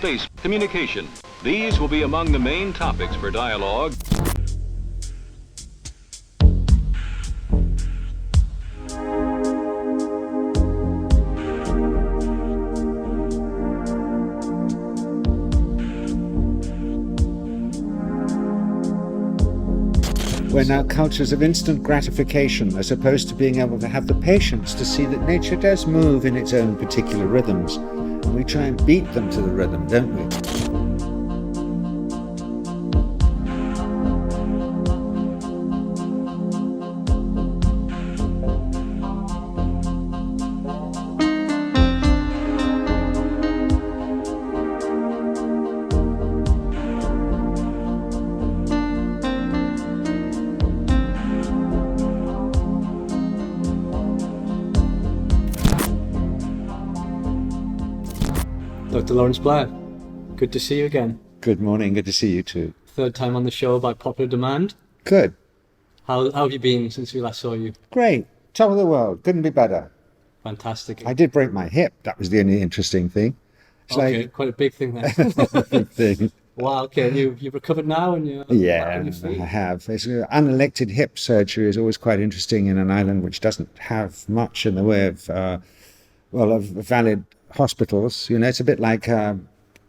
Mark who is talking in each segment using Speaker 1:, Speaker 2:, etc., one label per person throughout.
Speaker 1: space communication. These will be among the main topics for dialogue.
Speaker 2: We're now cultures of instant gratification as opposed to being able to have the patience to see that nature does move in its own particular rhythms. And we try and beat them to the rhythm, don't we?
Speaker 3: Dr. Lawrence Blair, good to see you again.
Speaker 2: Good morning, good to see you too.
Speaker 3: Third time on the show by popular demand.
Speaker 2: Good.
Speaker 3: How have you been since we last saw you?
Speaker 2: Great. Top of the world. Couldn't be better.
Speaker 3: Fantastic.
Speaker 2: I did break my hip. That was the only interesting thing. It's
Speaker 3: okay, quite a big thing there.
Speaker 2: big thing.
Speaker 3: Wow, okay. And you've recovered now and you're
Speaker 2: Yeah,
Speaker 3: back on your feet?
Speaker 2: I have. It's, unelected hip surgery is always quite interesting in an island which doesn't have much in the way of, of valid hospitals. You know, it's a bit like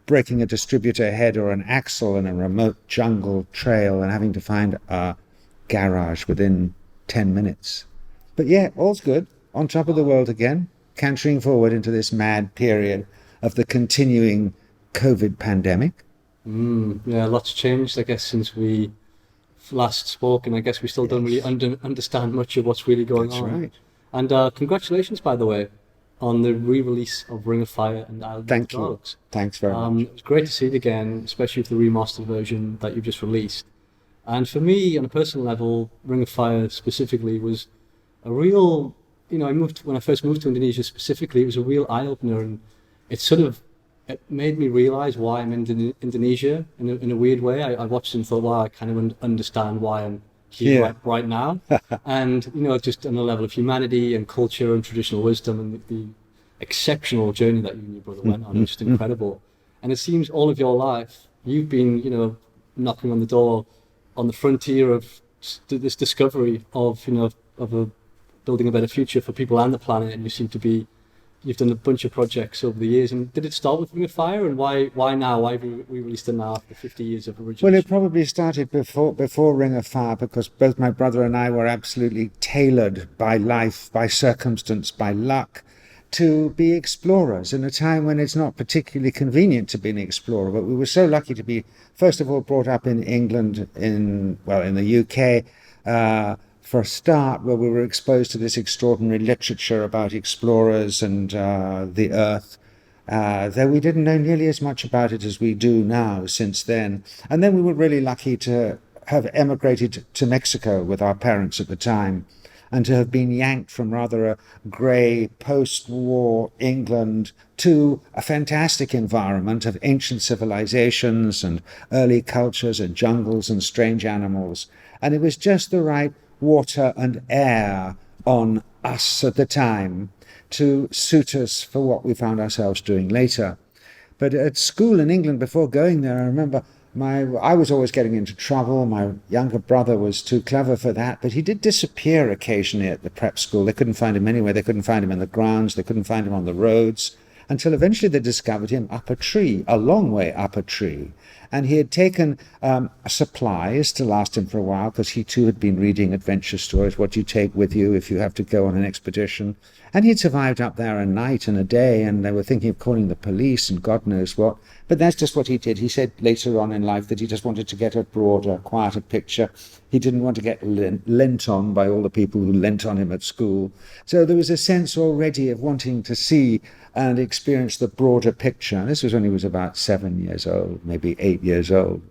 Speaker 2: breaking a distributor head or an axle in a remote jungle trail and having to find a garage within 10 minutes. But yeah, all's good. On top of the world again, cantering forward into this mad period of the continuing COVID pandemic.
Speaker 3: Yeah, lots changed, I guess, since we last spoke, and I guess we still don't really understand much of what's really going on.
Speaker 2: That's right.
Speaker 3: And congratulations, by the way, on the re-release of Ring of Fire and Island
Speaker 2: Thank
Speaker 3: of Dogs.
Speaker 2: you. Thanks very much.
Speaker 3: It was great to see it again, especially with the remastered version that you've just released. And for me, on a personal level, Ring of Fire specifically was a real, when I first moved to Indonesia specifically, it was a real eye-opener, and it made me realize why I'm in Indonesia in a weird way. I watched it and thought, wow, I kind of understand why I'm here right now. And, just on a level of humanity and culture and traditional wisdom and the exceptional journey that you and your brother went on, it's just incredible. And it seems all of your life, you've been, knocking on the door on the frontier of this discovery of building a better future for people and the planet. And you've done a bunch of projects over the years. And did it start with Ring of Fire? And why now? Why have we released it now after 50 years of original?
Speaker 2: Well, it probably started before Ring of Fire, because both my brother and I were absolutely tailored by life, by circumstance, by luck, to be explorers in a time when it's not particularly convenient to be an explorer. But we were so lucky to be, first of all, brought up in England, in the UK, for a start, where we were exposed to this extraordinary literature about explorers and the Earth, though we didn't know nearly as much about it as we do now since then. And then we were really lucky to have emigrated to Mexico with our parents at the time, and to have been yanked from rather a grey post-war England to a fantastic environment of ancient civilizations and early cultures and jungles and strange animals. And it was just the right water and air on us at the time to suit us for what we found ourselves doing later. But at school in England, before going there, I remember I was always getting into trouble. My younger brother was too clever for that, but he did disappear occasionally at the prep school. They couldn't find him anywhere. They couldn't find him in the grounds. They couldn't find him on the roads, until eventually they discovered him up a tree, a long way up a tree. And he had taken supplies to last him for a while, because he too had been reading adventure stories, what you take with you if you have to go on an expedition. And he'd survived up there a night and a day, and they were thinking of calling the police and God knows what. But that's just what he did. He said later on in life that he just wanted to get a broader, quieter picture. He didn't want to get lent on by all the people who lent on him at school. So there was a sense already of wanting to see and experience the broader picture. And this was when he was about 7 years old, maybe 8 years old.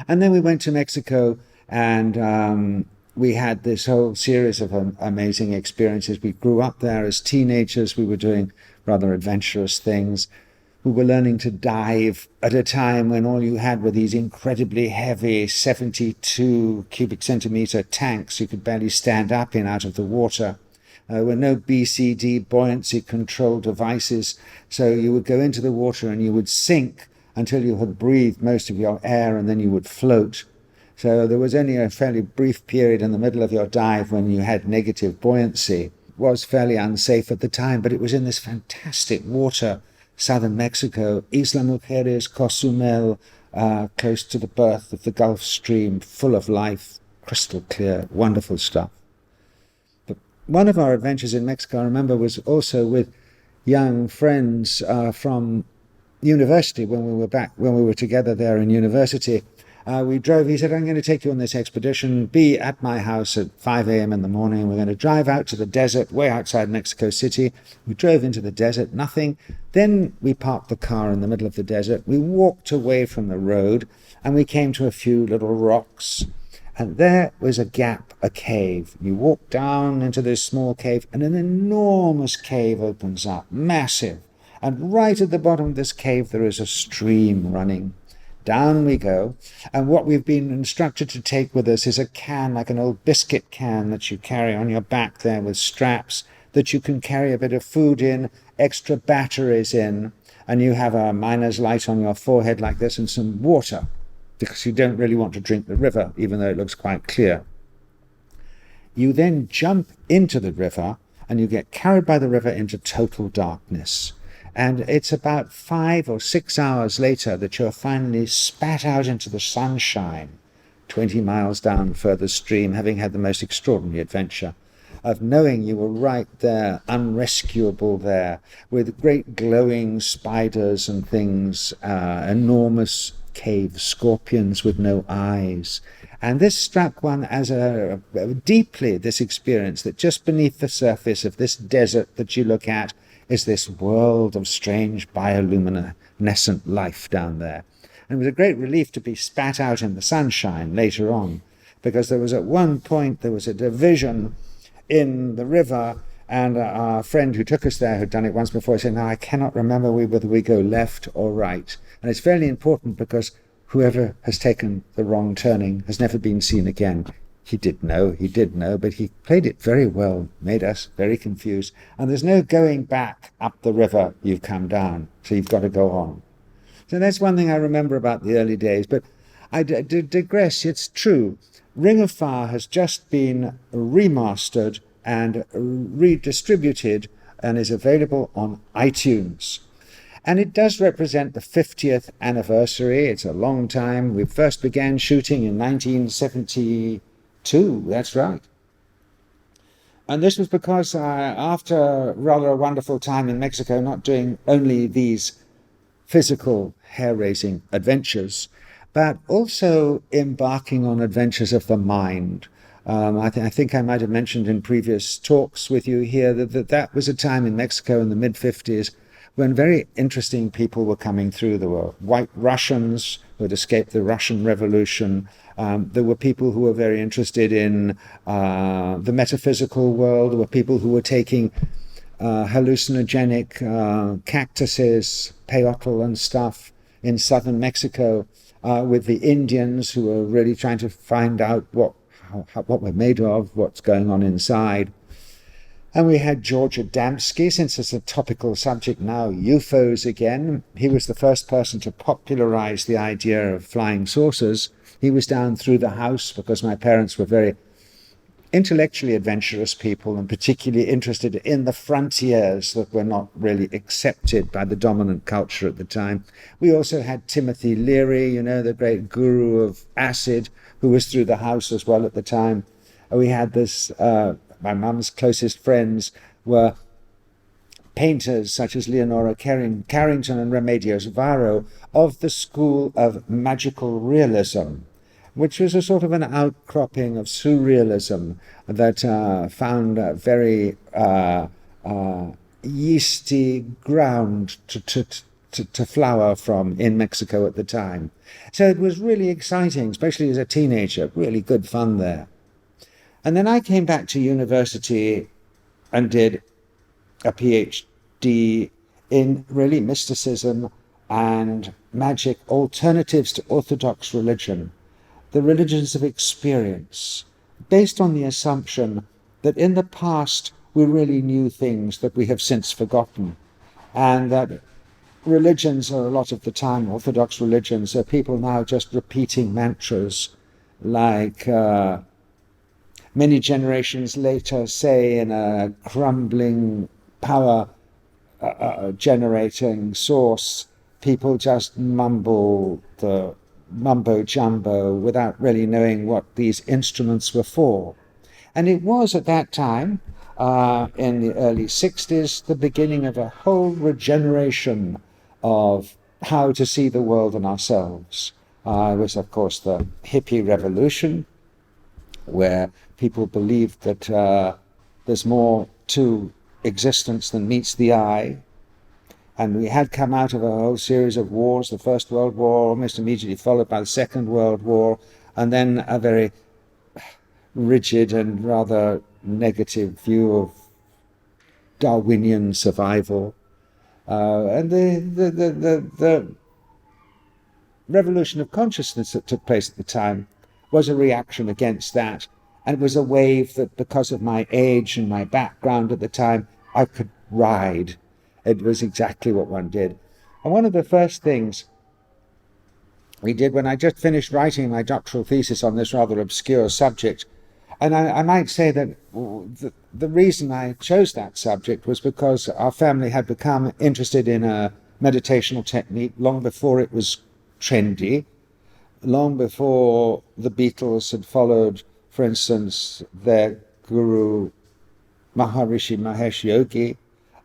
Speaker 2: And then we went to Mexico, and we had this whole series of amazing experiences. We grew up there as teenagers. We were doing rather adventurous things. We were learning to dive at a time when all you had were these incredibly heavy 72 cubic centimeter tanks you could barely stand up in out of the water. There were no BCD buoyancy control devices, so you would go into the water and you would sink until you had breathed most of your air, and then you would float. So there was only a fairly brief period in the middle of your dive when you had negative buoyancy. It was fairly unsafe at the time, but it was in this fantastic water, southern Mexico, Isla Mujeres, Cozumel, close to the birth of the Gulf Stream, full of life, crystal clear, wonderful stuff. But one of our adventures in Mexico, I remember, was also with young friends from university when we were together there in university. We drove, he said, I'm going to take you on this expedition, be at my house at 5 a.m. in the morning. We're going to drive out to the desert, way outside Mexico City. We drove into the desert, nothing. Then we parked the car in the middle of the desert. We walked away from the road, and we came to a few little rocks. And there was a gap, a cave. You walk down into this small cave, and an enormous cave opens up, massive. And right at the bottom of this cave, there is a stream running. Down we go, and what we've been instructed to take with us is a can, like an old biscuit can that you carry on your back there with straps, that you can carry a bit of food in, extra batteries in, and you have a miner's light on your forehead like this and some water, because you don't really want to drink the river, even though it looks quite clear. You then jump into the river, and you get carried by the river into total darkness. And it's about 5 or 6 hours later that you're finally spat out into the sunshine, 20 miles down further stream, having had the most extraordinary adventure of knowing you were right there, unrescuable there, with great glowing spiders and things, enormous cave scorpions with no eyes. And this struck one as deeply, this experience, that just beneath the surface of this desert that you look at is this world of strange bioluminescent life down there. And it was a great relief to be spat out in the sunshine later on, because there was at one point, there was a division in the river, and our friend who took us there, who'd done it once before, said, now I cannot remember whether we go left or right. And it's fairly important because whoever has taken the wrong turning has never been seen again. He did know, but he played it very well, made us very confused. And there's no going back up the river you've come down, so you've got to go on. So that's one thing I remember about the early days. But I digress, it's true. Ring of Fire has just been remastered and redistributed and is available on iTunes. And it does represent the 50th anniversary. It's a long time. We first began shooting in 1972. That's right. And this was because after rather a wonderful time in Mexico, not doing only these physical hair-raising adventures, but also embarking on adventures of the mind. I think I might have mentioned in previous talks with you here that was a time in Mexico in the mid-50s when very interesting people were coming through. There were white Russians who had escaped the Russian Revolution. There were people who were very interested in the metaphysical world. There were people who were taking hallucinogenic cactuses, peyote and stuff in southern Mexico, with the Indians who were really trying to find out what we're made of, what's going on inside. And we had George Adamski, since it's a topical subject now, UFOs again. He was the first person to popularize the idea of flying saucers. He was down through the house because my parents were very intellectually adventurous people and particularly interested in the frontiers that were not really accepted by the dominant culture at the time. We also had Timothy Leary, the great guru of acid, who was through the house as well at the time. We had this... my mum's closest friends were painters such as Leonora Carrington and Remedios Varo of the school of magical realism, which was a sort of an outcropping of surrealism that found very yeasty ground to flower from in Mexico at the time. So it was really exciting, especially as a teenager, really good fun there. And then I came back to university and did a PhD in really mysticism and magic, alternatives to orthodox religion, the religions of experience, based on the assumption that in the past we really knew things that we have since forgotten, and that religions are a lot of the time, Orthodox religions, are people now just repeating mantras like many generations later, say in a crumbling power generating source, people just mumble the mumbo jumbo without really knowing what these instruments were for. And it was at that time, in the early 60s, the beginning of a whole regeneration of how to see the world and ourselves. It was, of course, the hippie revolution, where people believed that there's more to existence than meets the eye. And we had come out of a whole series of wars, the First World War, almost immediately followed by the Second World War, and then a very rigid and rather negative view of Darwinian survival. And the revolution of consciousness that took place at the time was a reaction against that. And it was a wave that, because of my age and my background at the time, I could ride. It was exactly what one did. And one of the first things we did when I just finished writing my doctoral thesis on this rather obscure subject, and I might say that the reason I chose that subject was because our family had become interested in a meditational technique long before it was trendy, long before the Beatles had followed, for instance, their guru Maharishi Mahesh Yogi,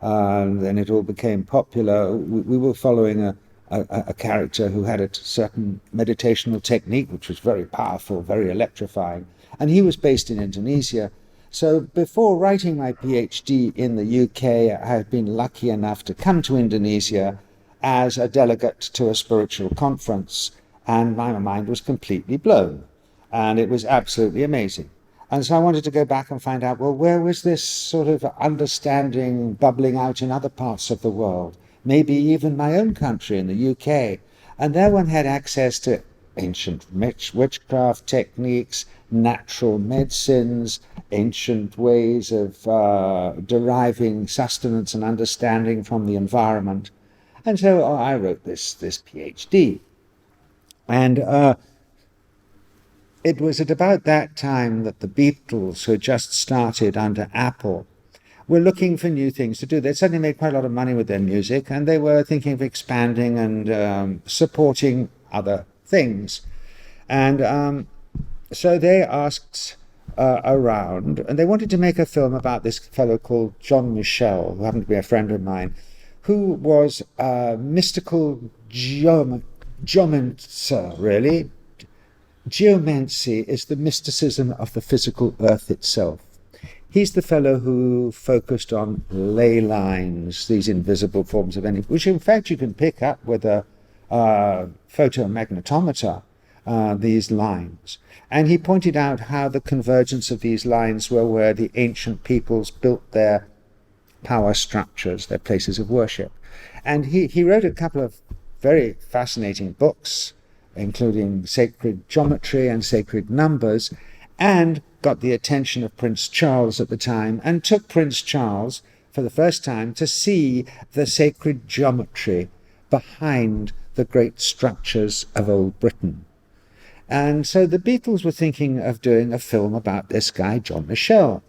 Speaker 2: and then it all became popular. We were following a character who had a certain meditational technique which was very powerful, very electrifying, and he was based in Indonesia. So before writing my PhD in the UK, I had been lucky enough to come to Indonesia as a delegate to a spiritual conference, and my mind was completely blown, and it was absolutely amazing. And so I wanted to go back and find out, well, where was this sort of understanding bubbling out in other parts of the world? Maybe even my own country in the UK. And there one had access to ancient witchcraft techniques, natural medicines, ancient ways of deriving sustenance and understanding from the environment. And so I wrote this PhD. And it was at about that time that the Beatles, who had just started under Apple, were looking for new things to do. They'd suddenly made quite a lot of money with their music, and they were thinking of expanding and supporting other things. And so they asked around, and they wanted to make a film about this fellow called John Michel, who happened to be a friend of mine, who was a mystical geomancer, really. Geomancy is the mysticism of the physical earth itself. He's the fellow who focused on ley lines, these invisible forms of energy, which in fact you can pick up with a photomagnetometer, these lines. And he pointed out how the convergence of these lines were where the ancient peoples built their power structures, their places of worship. And he wrote a couple of very fascinating books, including Sacred Geometry and Sacred Numbers, and got the attention of Prince Charles at the time, and took Prince Charles for the first time to see the sacred geometry behind the great structures of old Britain. And so the Beatles were thinking of doing a film about this guy, John Michel.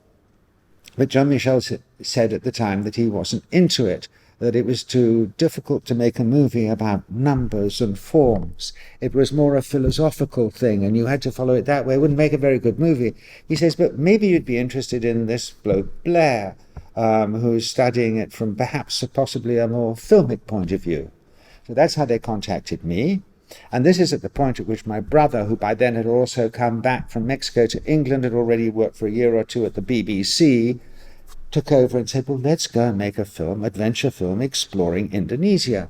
Speaker 2: But John Michel said at the time that he wasn't into it, that it was too difficult to make a movie about numbers and forms. It was more a philosophical thing, and you had to follow it that way. It wouldn't make a very good movie. He says, but maybe you'd be interested in this bloke Blair, who's studying it from perhaps possibly a more filmic point of view. So that's how they contacted me. And this is at the point at which my brother, who by then had also come back from Mexico to England, had already worked for a year or two at the BBC, took over and said, well, let's go and make a film, adventure film, exploring Indonesia.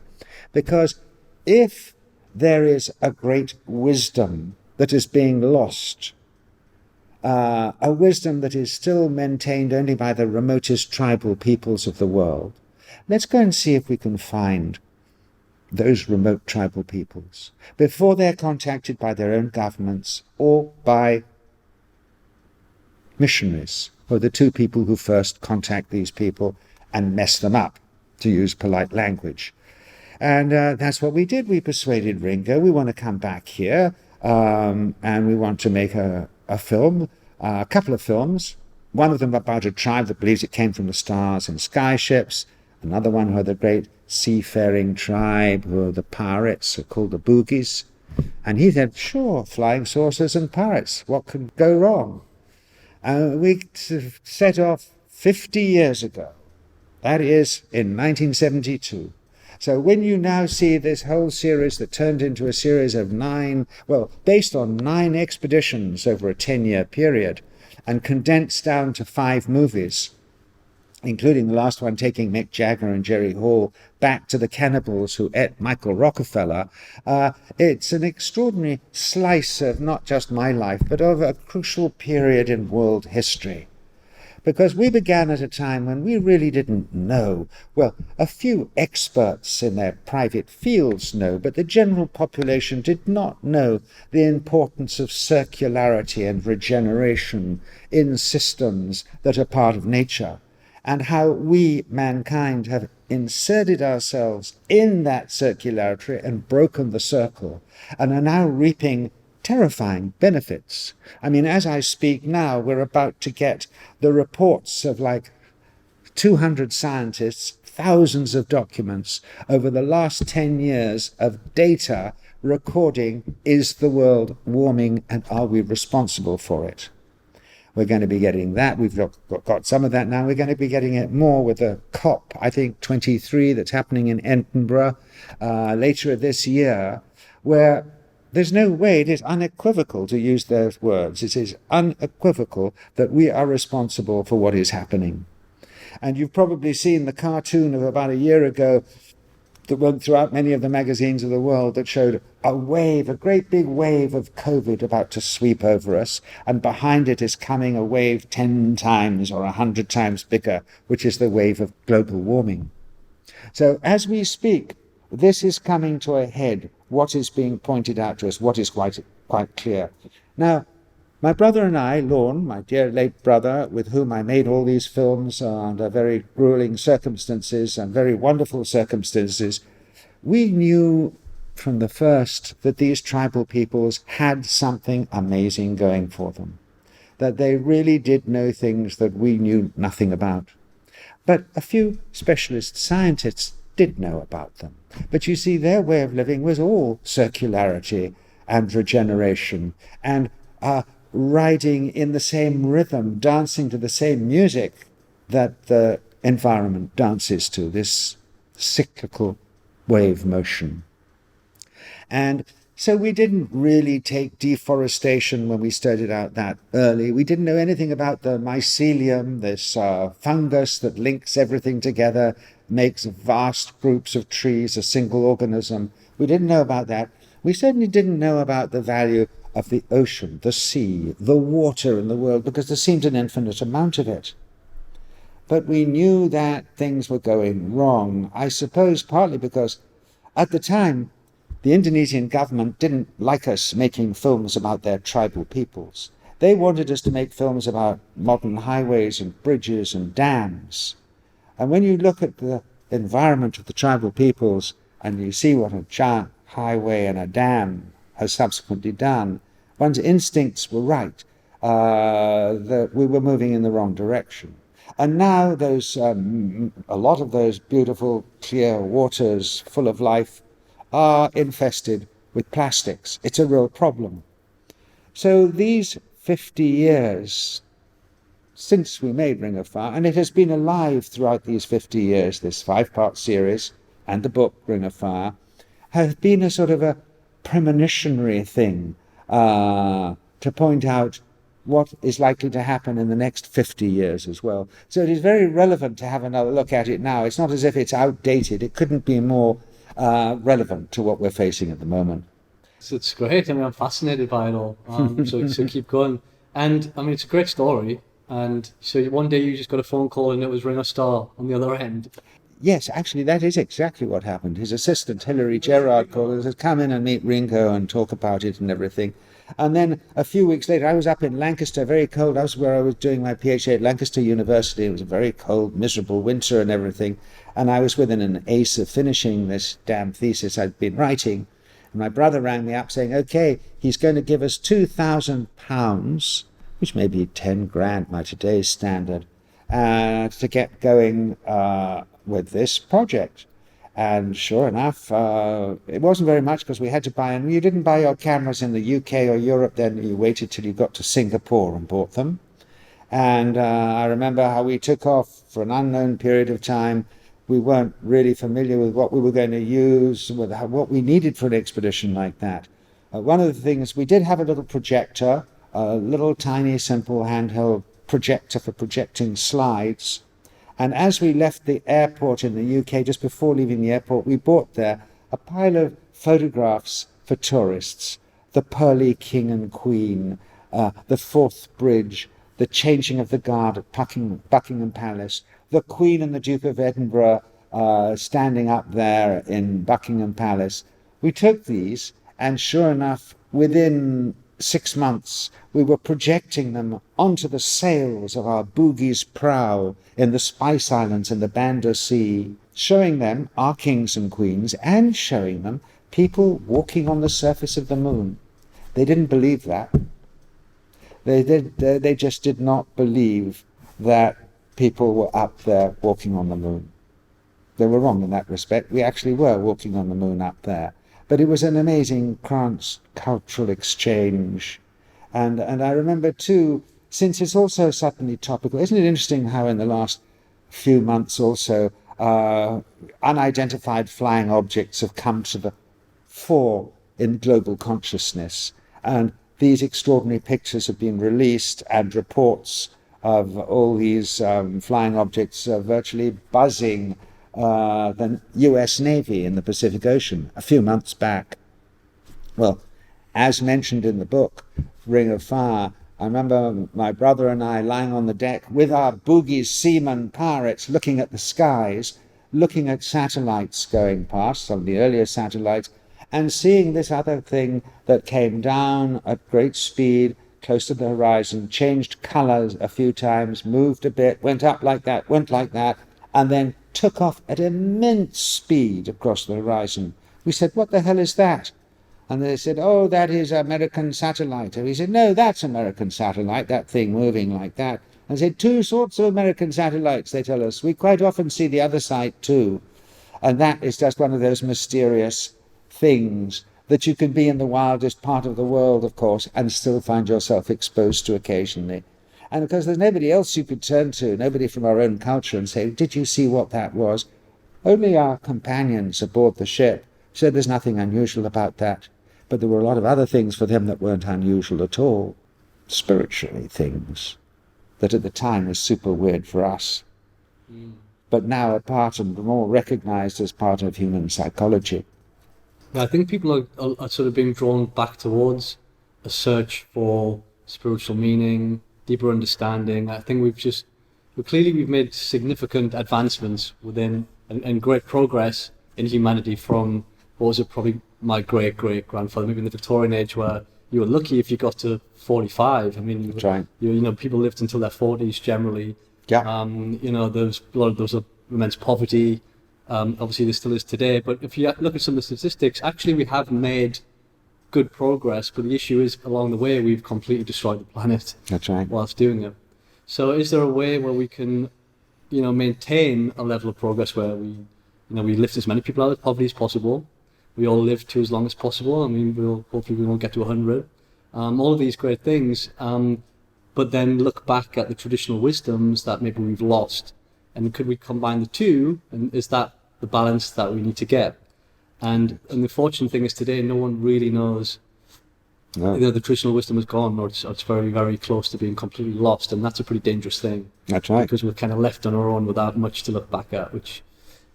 Speaker 2: Because if there is a great wisdom that is being lost, a wisdom that is still maintained only by the remotest tribal peoples of the world, let's go and see if we can find those remote tribal peoples before they're contacted by their own governments or by missionaries, or the two people who first contact these people and mess them up, to use polite language. And that's what we did. We persuaded Ringo, we want to come back here, and we want to make a film, a couple of films. One of them about a tribe that believes it came from the stars and skyships. Another one who are the great seafaring tribe, who are the pirates, who are called the Boogies. And he said, sure, flying saucers and pirates, what could go wrong? We set off 50 years ago. That is in 1972. So when you now see this whole series that turned into a series of based on 9 expeditions over a 10-year period and condensed down to 5 movies, including the last one taking Mick Jagger and Jerry Hall back to the cannibals who ate Michael Rockefeller, it's an extraordinary slice of not just my life, but of a crucial period in world history. Because we began at a time when we really didn't know. Well, a few experts in their private fields know, but the general population did not know the importance of circularity and regeneration in systems that are part of nature, and how we, mankind, have inserted ourselves in that circularity and broken the circle, and are now reaping terrifying benefits. I mean, as I speak now, we're about to get the reports of 200 scientists, thousands of documents over the last 10 years of data recording, is the world warming and are we responsible for it? We're going to be getting that. We've got some of that now. We're going to be getting it more with the COP, I think, 23 that's happening in Edinburgh later this year, where there's no way, it is unequivocal to use those words. It is unequivocal that we are responsible for what is happening. And you've probably seen the cartoon of about a year ago that went throughout many of the magazines of the world that showed a great big wave of COVID about to sweep over us, and behind it is coming a wave 10 times or 100 times bigger, which is the wave of global warming. So as we speak, this is coming to a head. What is being pointed out to us, what is quite clear. Now, my brother and I, Lorne, my dear late brother, with whom I made all these films under very grueling circumstances and very wonderful circumstances, we knew from the first that these tribal peoples had something amazing going for them, that they really did know things that we knew nothing about. But a few specialist scientists did know about them. But you see, their way of living was all circularity and regeneration and riding in the same rhythm, dancing to the same music that the environment dances to, this cyclical wave motion. And so we didn't really take deforestation when we started out that early. We didn't know anything about the mycelium, this fungus that links everything together, makes vast groups of trees a single organism. We didn't know about that. We certainly didn't know about the value of the ocean, the sea, the water in the world, because there seemed an infinite amount of it. But we knew that things were going wrong, I suppose partly because at the time the Indonesian government didn't like us making films about their tribal peoples. They wanted us to make films about modern highways and bridges and dams. And when you look at the environment of the tribal peoples and you see what a giant highway and a dam has subsequently done, one's instincts were right, that we were moving in the wrong direction. And now a lot of those beautiful, clear waters full of life are infested with plastics. It's a real problem. So these 50 years since we made Ring of Fire, and it has been alive throughout these 50 years, this 5-part series and the book Ring of Fire, have been a sort of a premonitionary thing to point out what is likely to happen in the next 50 years as well. So it is very relevant to have another look at it now. It's not as if it's outdated. It couldn't be more relevant to what we're facing at the moment.
Speaker 3: So it's great. I mean, I'm fascinated by it all. So keep going. And I mean, it's a great story. And so one day you just got a phone call and it was Ring of Star on the other end.
Speaker 2: Yes, actually, that is exactly what happened. His assistant, Hilary Gerard, called us, said, come in and meet Ringo and talk about it and everything. And then a few weeks later, I was up in Lancaster, very cold. That was where I was doing my PhD at Lancaster University. It was a very cold, miserable winter and everything. And I was within an ace of finishing this damn thesis I'd been writing. And my brother rang me up saying, okay, he's going to give us £2,000, which may be 10 grand by today's standard, to get going with this project. And sure enough, it wasn't very much because we had to buy, and you didn't buy your cameras in the UK or Europe then, you waited till you got to Singapore and bought them. And I remember how we took off for an unknown period of time. We weren't really familiar with what we were going to use, with what we needed for an expedition like that. One of the things, we did have a little projector, a little tiny simple handheld projector for projecting slides. And as we left the airport in the UK, just before leaving the airport, we bought there a pile of photographs for tourists. The Pearly King and Queen, the Forth Bridge, the changing of the guard at Buckingham Palace, the Queen and the Duke of Edinburgh standing up there in Buckingham Palace. We took these, and sure enough, within 6 months, we were projecting them onto the sails of our boogie's prow in the Spice Islands in the Banda Sea, showing them our kings and queens and showing them people walking on the surface of the moon. They didn't believe that. They just did not believe that people were up there walking on the moon. They were wrong in that respect. We actually were walking on the moon up there. But it was an amazing cultural exchange. And I remember too, since it's also suddenly topical, isn't it interesting how in the last few months also unidentified flying objects have come to the fore in global consciousness, and these extraordinary pictures have been released and reports of all these flying objects virtually buzzing the US Navy in the Pacific Ocean a few months back. Well, as mentioned in the book, Ring of Fire, I remember my brother and I lying on the deck with our boogies, seamen, pirates, looking at the skies, looking at satellites going past, some of the earlier satellites, and seeing this other thing that came down at great speed, close to the horizon, changed colours a few times, moved a bit, went up like that, went like that, and then took off at immense speed across the horizon. We said, what the hell is that? And they said, oh, that is American satellite. And we said, no, that's American satellite, that thing moving like that. And said, two sorts of American satellites, they tell us. We quite often see the other side too. And that is just one of those mysterious things that you can be in the wildest part of the world, of course, and still find yourself exposed to occasionally. And because there's nobody else you could turn to, nobody from our own culture, and say, did you see what that was? Only our companions aboard the ship said there's nothing unusual about that. But there were a lot of other things for them that weren't unusual at all. Spiritually things that at the time was super weird for us. But now are part and more recognized as part of human psychology.
Speaker 3: I think people are sort of being drawn back towards a search for spiritual meaning, deeper understanding. I think we've made significant advancements within and great progress in humanity from what was it, probably my great-great-grandfather, maybe in the Victorian age, where you were lucky if you got to 45. I mean, people lived until their 40s generally.
Speaker 2: Yeah.
Speaker 3: There was immense poverty. Obviously, there still is today. But if you look at some of the statistics, actually we have made good progress. But the issue is, along the way, we've completely destroyed the planet.
Speaker 2: That's right.
Speaker 3: Whilst doing it. So, is there a way where we can, maintain a level of progress where we lift as many people out of poverty as possible? We all live to as long as possible. I mean, hopefully we won't get to 100. All of these great things, but then look back at the traditional wisdoms that maybe we've lost, and could we combine the two? And is that the balance that we need to get? And the fortunate thing is today, no one really knows.
Speaker 2: No.
Speaker 3: The traditional wisdom is gone, or it's very, very close to being completely lost, and that's a pretty dangerous thing.
Speaker 2: That's right.
Speaker 3: Because we're kind of left on our own without much to look back at, which,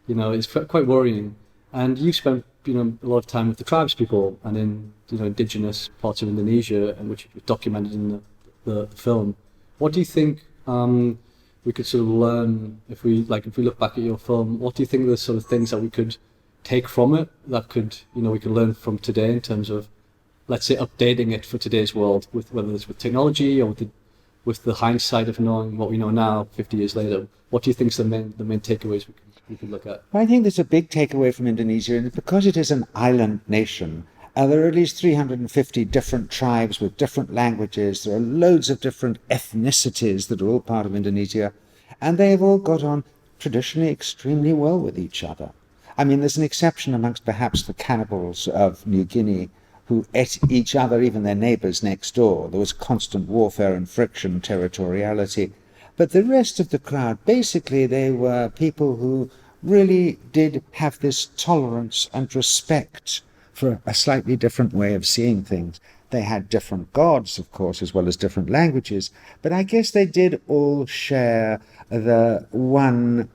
Speaker 3: is quite worrying. And you spent, a lot of time with the tribes people and in, indigenous parts of Indonesia, and which you documented in the film. What do you think, we could sort of learn, if we look back at your film, what do you think are the sort of things that we could take from it that could, we could learn from today in terms of, let's say, updating it for today's world, with whether it's with technology or with the hindsight of knowing what we know now 50 years later? What do you think is the main takeaways we could look at?
Speaker 2: I think there's a big takeaway from Indonesia, and because it is an island nation, there are at least 350 different tribes with different languages. There are loads of different ethnicities that are all part of Indonesia, and they've all got on traditionally extremely well with each other. I mean, there's an exception amongst perhaps the cannibals of New Guinea, who ate each other, even their neighbours next door. There was constant warfare and friction, territoriality. But the rest of the crowd, basically, they were people who really did have this tolerance and respect for a slightly different way of seeing things. They had different gods, of course, as well as different languages, but I guess they did all share the one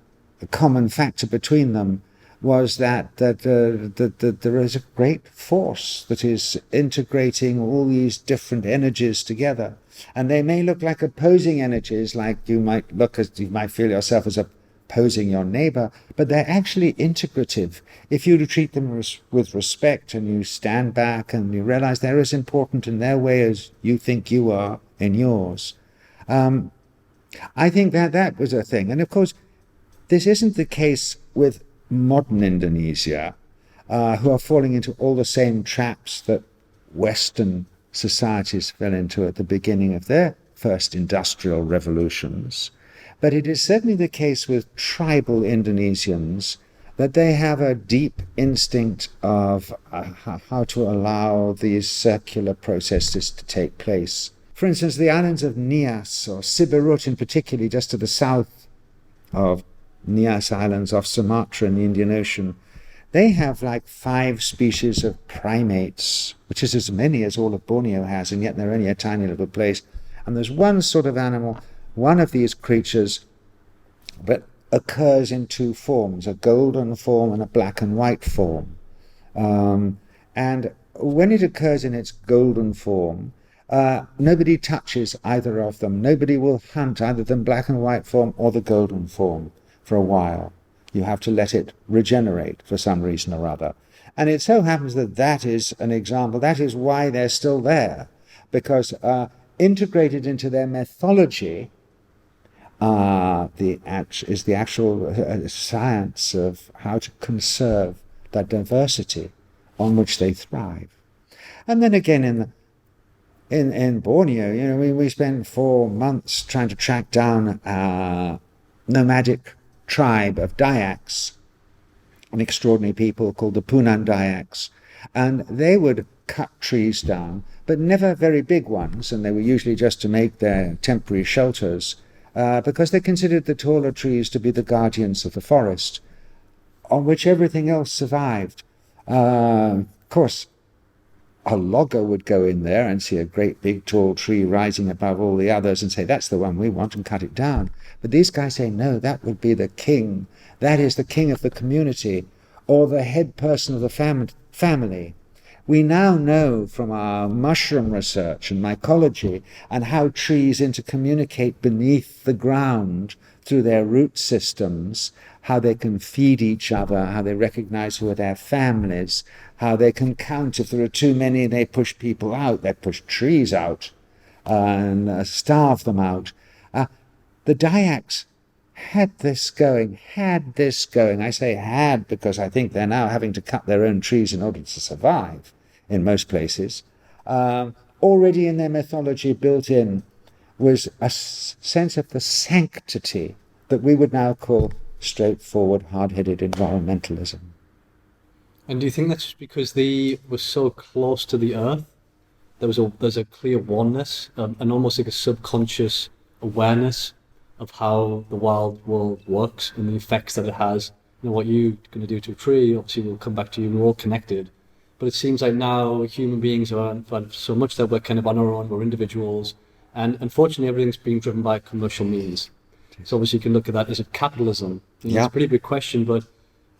Speaker 2: common factor between them, was that there is a great force that is integrating all these different energies together. And they may look like opposing energies, like you might feel yourself as opposing your neighbor, but they're actually integrative. If you treat them with respect and you stand back and you realize they're as important in their way as you think you are in yours. I think that was a thing. And of course, this isn't the case with modern Indonesia, who are falling into all the same traps that Western societies fell into at the beginning of their first industrial revolutions. But it is certainly the case with tribal Indonesians that they have a deep instinct of how to allow these circular processes to take place. For instance, the islands of Nias, or Siberut in particular, just to the south of Nias Islands off Sumatra in the Indian Ocean, they have like 5 species of primates, which is as many as all of Borneo has, and yet they're only a tiny little place. And there's one sort of animal, one of these creatures, that occurs in 2 forms, a golden form and a black and white form. And when it occurs in its golden form, nobody touches either of them. Nobody will hunt either the black and white form or the golden form for a while. You have to let it regenerate for some reason or other. And it so happens that that is an example. That is why they're still there, because integrated into their mythology is the actual science of how to conserve that diversity on which they thrive. And then again in Borneo, we spent 4 months trying to track down a nomadic tribe of Dayaks, an extraordinary people called the Punan Dayaks, and they would cut trees down, but never very big ones, and they were usually just to make their temporary shelters, because they considered the taller trees to be the guardians of the forest, on which everything else survived. Of course, a logger would go in there and see a great big tall tree rising above all the others and say, that's the one we want, and cut it down. But these guys say, no, that would be the king. That is the king of the community, or the head person of the family. We now know from our mushroom research and mycology and how trees intercommunicate beneath the ground through their root systems, how they can feed each other, how they recognize who are their families, how they can count if there are too many, they push people out, they push trees out and starve them out. The Dayaks had this going. I say had because I think they're now having to cut their own trees in order to survive in most places. Already in their mythology built in was a sense of the sanctity that we would now call straightforward, hard-headed environmentalism.
Speaker 3: And do you think that's just because they were so close to the earth? There's a clear oneness, and almost like a subconscious awareness of how the wild world works and the effects that it has. What you're going to do to a tree, obviously will come back to you. We're all connected. But it seems like now human beings are so much that we're kind of on our own, we're individuals. And unfortunately, everything's being driven by commercial means. So obviously you can look at that as a capitalism. It's a pretty big question, but,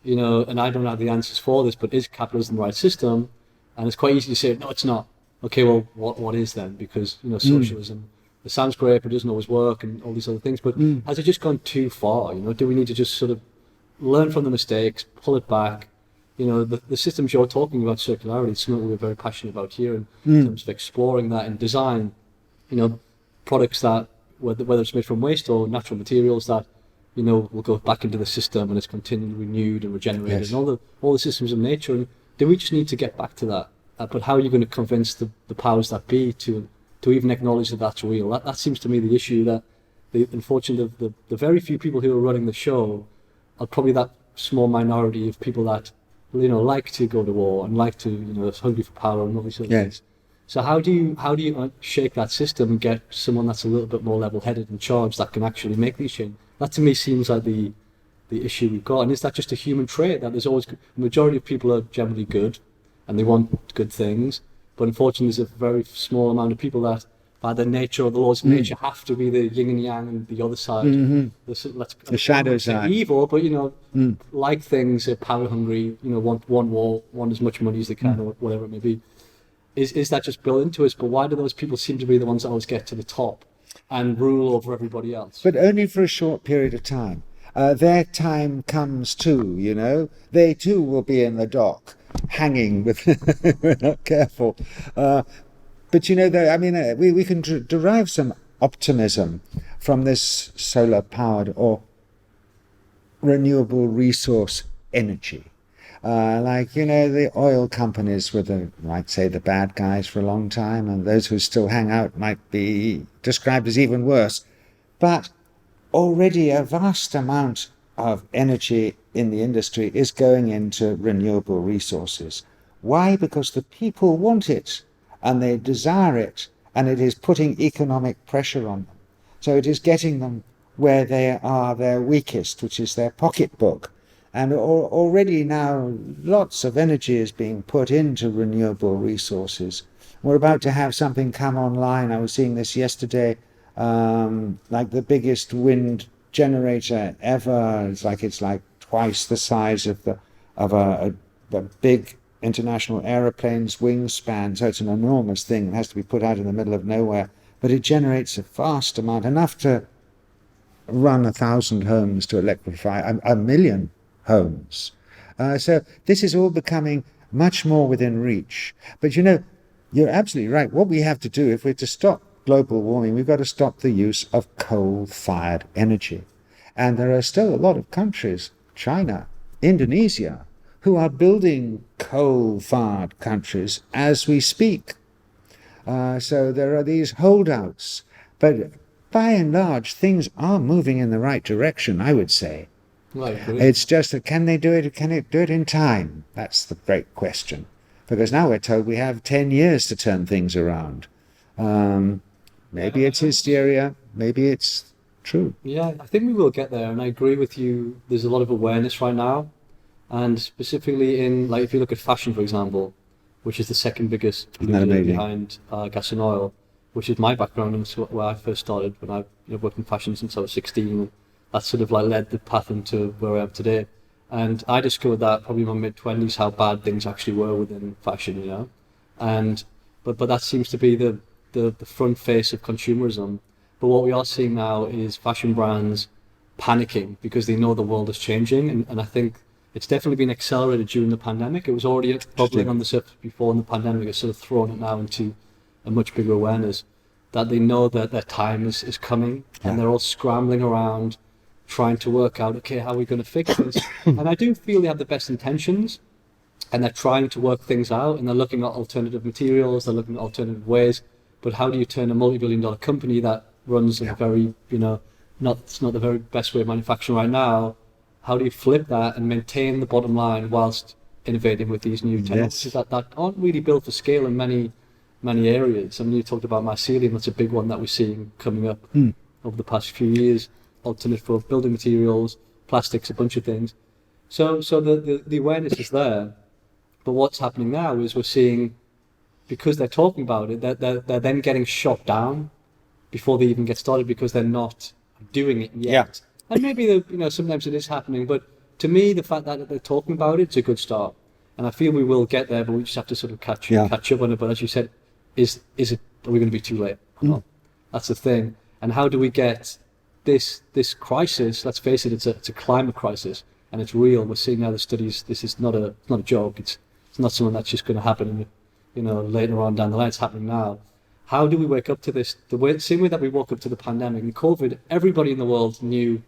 Speaker 3: and I don't have the answers for this, but is capitalism the right system? And it's quite easy to say, no, it's not. Okay, well, what is then? Because, socialism it sounds great, but it doesn't always work, and all these other things. But has it just gone too far? Do we need to just sort of learn from the mistakes, pull it back? The systems you're talking about, circularity, is something we're very passionate about here in terms of exploring that in design. Products that, whether it's made from waste or natural materials that, will go back into the system and it's continually renewed and regenerated,
Speaker 2: Yes.
Speaker 3: and all the systems of nature. And do we just need to get back to that? But how are you going to convince the powers that be to even acknowledge that that's real? That seems to me the issue, that unfortunately the very few people who are running the show are probably that small minority of people that like to go to war and like to is hungry for power and all these other things. So how do you shake that system and get someone that's a little bit more level-headed in charge that can actually make these changes? That to me seems like the issue we've got. And is that just a human trait, that there's always, the majority of people are generally good and they want good things, but unfortunately there's a very small amount of people that by their nature or the laws of nature have to be the yin and yang and the other side.
Speaker 2: The shadow side.
Speaker 3: Evil, but like things, are power hungry, want war, want as much money as they can, or whatever it may be. Is that just built into us? But why do those people seem to be the ones that always get to the top and rule over everybody else?
Speaker 2: But only for a short period of time. Their time comes too, They too will be in the dock, hanging with, we're not careful. But we can derive some optimism from this solar-powered or renewable resource energy. The oil companies were the bad guys for a long time, and those who still hang out might be described as even worse. But already a vast amount of energy in the industry is going into renewable resources. Why? Because the people want it, and they desire it, and it is putting economic pressure on them. So it is getting them where they are their weakest, which is their pocketbook. And already now lots of energy is being put into renewable resources. We're about to have something come online. I was seeing this yesterday, like the biggest wind generator ever. It's like twice the size of a big international aeroplane's wingspan. So it's an enormous thing. It has to be put out in the middle of nowhere. But it generates a vast amount, enough to run 1,000 homes, to electrify a million homes. So this is all becoming much more within reach. But you're absolutely right. What we have to do, if we're to stop global warming, we've got to stop the use of coal-fired energy. And there are still a lot of countries, China, Indonesia, who are building coal-fired countries as we speak. So there are these holdouts. But by and large, things are moving in the right direction, I would say.
Speaker 3: Right.
Speaker 2: It's just that can they do it? Can it do it in time? That's the great question. Because now we're told we have 10 years to turn things around. Maybe it's hysteria. Maybe it's true.
Speaker 3: Yeah, I think we will get there, and I agree with you. There's a lot of awareness right now, and specifically in, if you look at fashion, for example, which is the second biggest behind gas and oil, which is my background and where I first started when I worked in fashion since I was 16. That sort of led the path into where I am today. And I discovered that probably in my mid-20s, how bad things actually were within fashion, And but that seems to be the front face of consumerism. But what we are seeing now is fashion brands panicking because they know the world is changing, and I think it's definitely been accelerated during the pandemic. It was already bubbling on the surface before, and the pandemic has sort of thrown it now into a much bigger awareness that they know that their time is coming, and they're all scrambling around trying to work out, okay, how are we going to fix this? And I do feel they have the best intentions, and they're trying to work things out, and they're looking at alternative materials, they're looking at alternative ways. But how do you turn a multi-billion-dollar company that runs in a very, it's not the very best way of manufacturing right now? How do you flip that and maintain the bottom line whilst innovating with these new technologies that aren't really built for scale in many areas? I mean, you talked about mycelium. That's a big one that we're seeing coming up over the past few years. Alternate for building materials, plastics, a bunch of things. So the awareness is there. But what's happening now is we're seeing, because they're talking about it, they're then getting shot down before they even get started because they're not doing it yet. Yeah. And maybe sometimes it is happening, but to me, the fact that they're talking about it's a good start. And I feel we will get there, but we just have to sort of catch up on it. But as you said, are we going to be too late or not? That's the thing. And how do we get this crisis? Let's face it, it's a climate crisis, and it's real. We're seeing now the studies. This is not a joke. It's not something that's just going to happen, later on down the line. It's happening now. How do we wake up to this? Same way that we woke up to the pandemic and COVID. Everybody in the world knew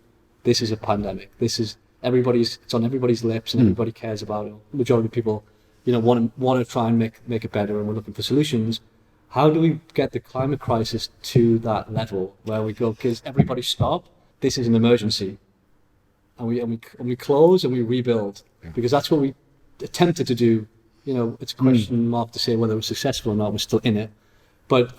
Speaker 3: this is a pandemic. It's on everybody's lips, and everybody cares about it. The majority of people, want to try and make it better, and we're looking for solutions. How do we get the climate crisis to that level where we go, because everybody stop, this is an emergency, and we close and we rebuild, because that's what we attempted to do. It's a question mark to say whether we're successful or not. We're still in it, but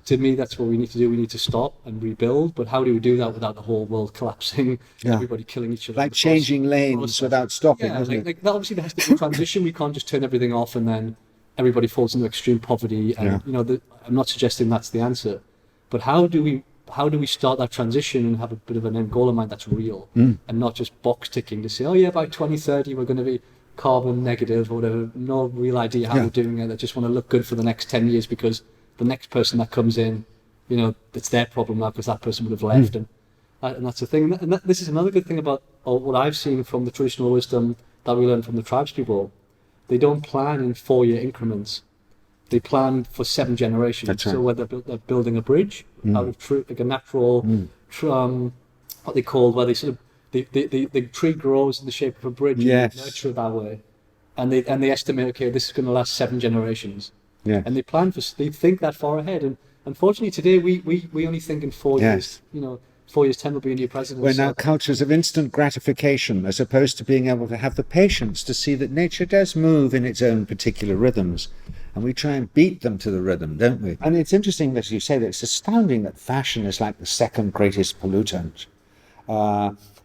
Speaker 3: to me that's what we need to do. We need to stop and rebuild. But how do we do that without the whole world collapsing, and everybody killing each other?
Speaker 2: Like changing lanes without stopping, isn't it?
Speaker 3: Like obviously there has to be a transition. We can't just turn everything off and then everybody falls into extreme poverty. And I'm not suggesting that's the answer, but how do we start that transition and have a bit of an end goal in mind that's real, and not just box ticking to say, oh yeah, by 2030 we're going to be carbon negative or whatever. No real idea how we're doing it. They just want to look good for the next 10 years because the next person that comes in, it's their problem now because that person would have left. And that's the thing. And this is another good thing about what I've seen from the traditional wisdom that we learned from the tribes people. They don't plan in 4-year increments. They plan for 7 generations.
Speaker 2: That's right.
Speaker 3: So whether they're building a bridge out of like a natural, what they call, where they sort of, the tree grows in the shape of a bridge, and they nurture it that way. And they estimate, okay, this is going to last 7 generations.
Speaker 2: Yeah.
Speaker 3: And they think that far ahead. And unfortunately today we only think in 4 years. 4 years, 10 will be a new president.
Speaker 2: We're now cultures of instant gratification, as opposed to being able to have the patience to see that nature does move in its own particular rhythms. And we try and beat them to the rhythm, don't we? And it's interesting that you say that. It's astounding that fashion is like the second greatest pollutant.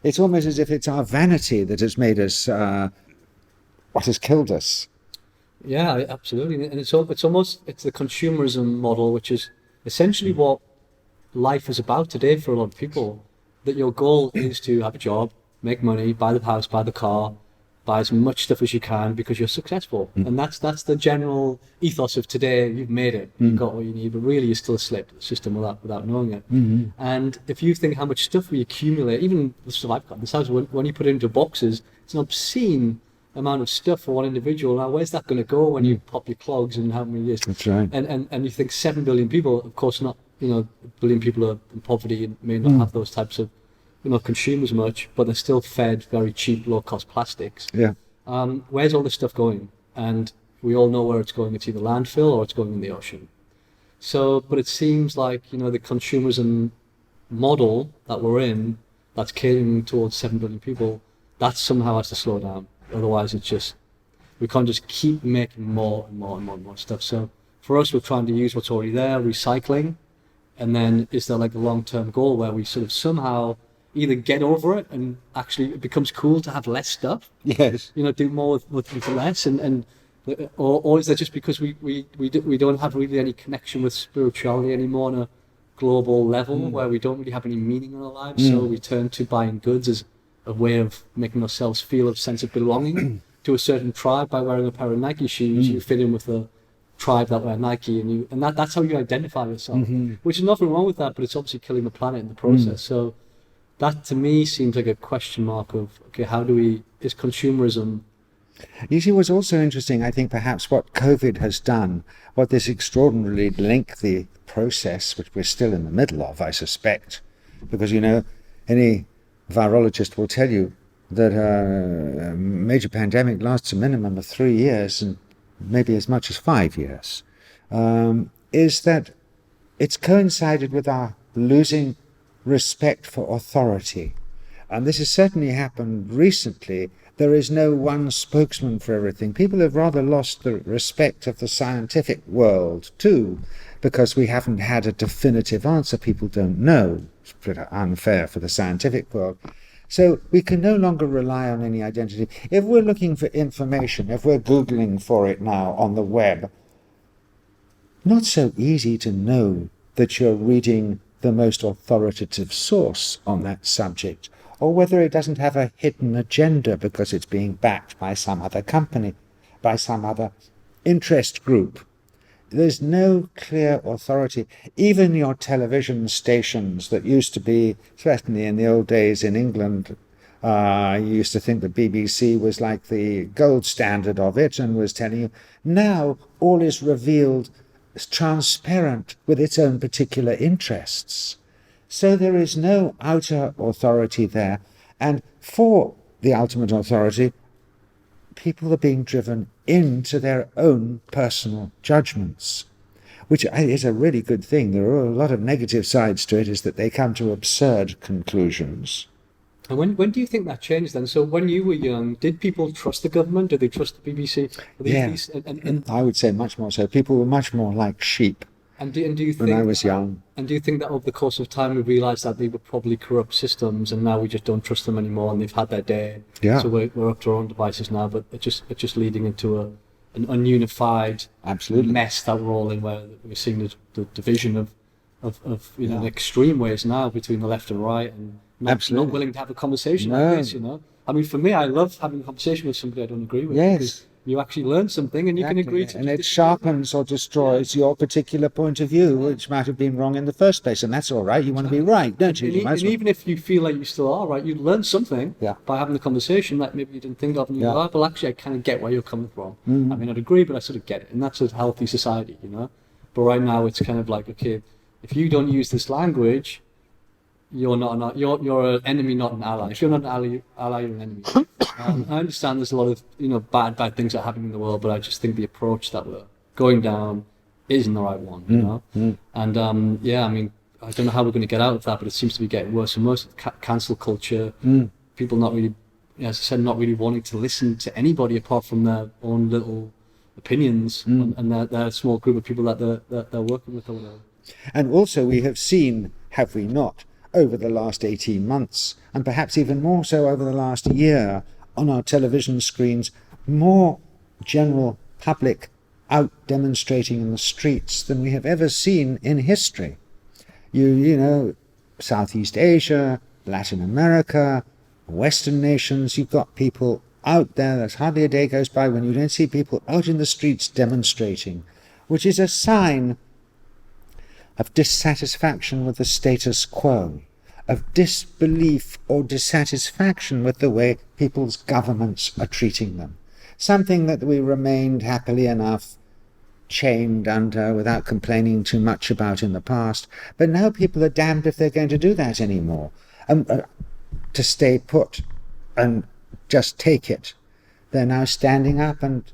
Speaker 2: It's almost as if it's our vanity that has made us, what has killed us.
Speaker 3: Yeah, absolutely. And it's the consumerism model, which is essentially what life is about today for a lot of people. That your goal is to have a job, make money, buy the house, buy the car, buy as much stuff as you can because you're successful. And that's the general ethos of today. You've made it, you've got what you need, but really you're still a slave to the system without knowing it. And if you think how much stuff we accumulate, even the stuff I've got in this house, when you put it into boxes, it's an obscene amount of stuff for one individual. Now where's that going to go when you pop your clogs and how many years?
Speaker 2: That's right.
Speaker 3: And you think 7 billion people, of course not, a billion people are in poverty and may not have those types of, consume as much, but they're still fed very cheap, low-cost plastics.
Speaker 2: Yeah.
Speaker 3: Where's all this stuff going? And we all know where it's going. It's either landfill or it's going in the ocean. So, but it seems like, the consumerism model that we're in, that's catering towards 7 billion people, that somehow has to slow down. Otherwise, we can't just keep making more and more and more and more stuff. So for us, we're trying to use what's already there, recycling. And then is there like a long-term goal where we sort of somehow either get over it and actually it becomes cool to have less stuff?
Speaker 2: Yes.
Speaker 3: Do more with less, or is that just because we don't have really any connection with spirituality anymore on a global level, where we don't really have any meaning in our lives, so we turn to buying goods as a way of making ourselves feel a sense of belonging to a certain tribe. By wearing a pair of Nike shoes, you fit in with the tribe that wear Nike, and that's how you identify yourself, which is nothing wrong with that, but it's obviously killing the planet in the process. So that to me seems like a question mark of, okay, is consumerism.
Speaker 2: You see, what's also interesting, I think perhaps what COVID has done, what this extraordinarily lengthy process, which we're still in the middle of, I suspect, because, any virologist will tell you that a major pandemic lasts a minimum of 3 years and maybe as much as 5 years, is that it's coincided with our losing respect for authority. And this has certainly happened recently. There is no one spokesman for everything. People have rather lost the respect of the scientific world too, because we haven't had a definitive answer. People don't know. It's pretty unfair for the scientific world. So we can no longer rely on any identity. If we're looking for information, if we're Googling for it now on the web, not so easy to know that you're reading the most authoritative source on that subject, or whether it doesn't have a hidden agenda because it's being backed by some other company, by some other interest group. there's no clear authority. Even your television stations that used to be, certainly in the old days in England, you used to think the BBC was like the gold standard of it and was telling you. Now all is revealed, transparent with its own particular interests. So there is no outer authority there. And for the ultimate authority, people are being driven into their own personal judgments, which is a really good thing. There are a lot of negative sides to it, is that they come to absurd conclusions.
Speaker 3: And when do you think that changed then? So when you were young, did people trust the government? Did they trust the BBC?
Speaker 2: And I would say much more so. People were much more like sheep
Speaker 3: do you think
Speaker 2: when I was young.
Speaker 3: And do you think that over the course of time we realised that they were probably corrupt systems, and now we just don't trust them anymore, and they've had their day?
Speaker 2: Yeah.
Speaker 3: So we're up to our own devices now, but it's just leading into an ununified mess that we're all in, where we're seeing the division of in extreme ways now between the left and right, and not willing to have a conversation like this, I mean, for me, I love having a conversation with somebody I don't agree with.
Speaker 2: Yes.
Speaker 3: Because you actually learn something and you can agree to.
Speaker 2: And it sharpens or destroys your particular point of view, which might have been wrong in the first place. And that's all right. You want to be right, don't you?
Speaker 3: And even if you feel like you still are right, you learn something by having the conversation that maybe you didn't think of, and you go, well, actually, I kind of get where you're coming from. I may not agree, but I sort of get it. And that's a healthy society, But right now, it's kind of like, okay, if you don't use this language, you're you're an enemy, not an ally. If you're not an ally, you're an enemy. I understand there's a lot of bad things that are happening in the world, but I just think the approach that we're going down isn't the right one, And I mean, I don't know how we're going to get out of that, but it seems to be getting worse and worse. Cancel culture, people not really, as I said, not really wanting to listen to anybody apart from their own little opinions and their small group of people that they're working with or whatever.
Speaker 2: And also we have seen, have we not, over the last 18 months, and perhaps even more so over the last year, on our television screens, more general public out demonstrating in the streets than we have ever seen in history. You know, Southeast Asia, Latin America, Western nations, you've got people out there. There's hardly a day goes by when you don't see people out in the streets demonstrating, which is a sign of dissatisfaction with the status quo, of disbelief or dissatisfaction with the way people's governments are treating them. Something that we remained happily enough chained under without complaining too much about in the past. But now people are damned if they're going to do that anymore. To stay put and just take it. They're now standing up and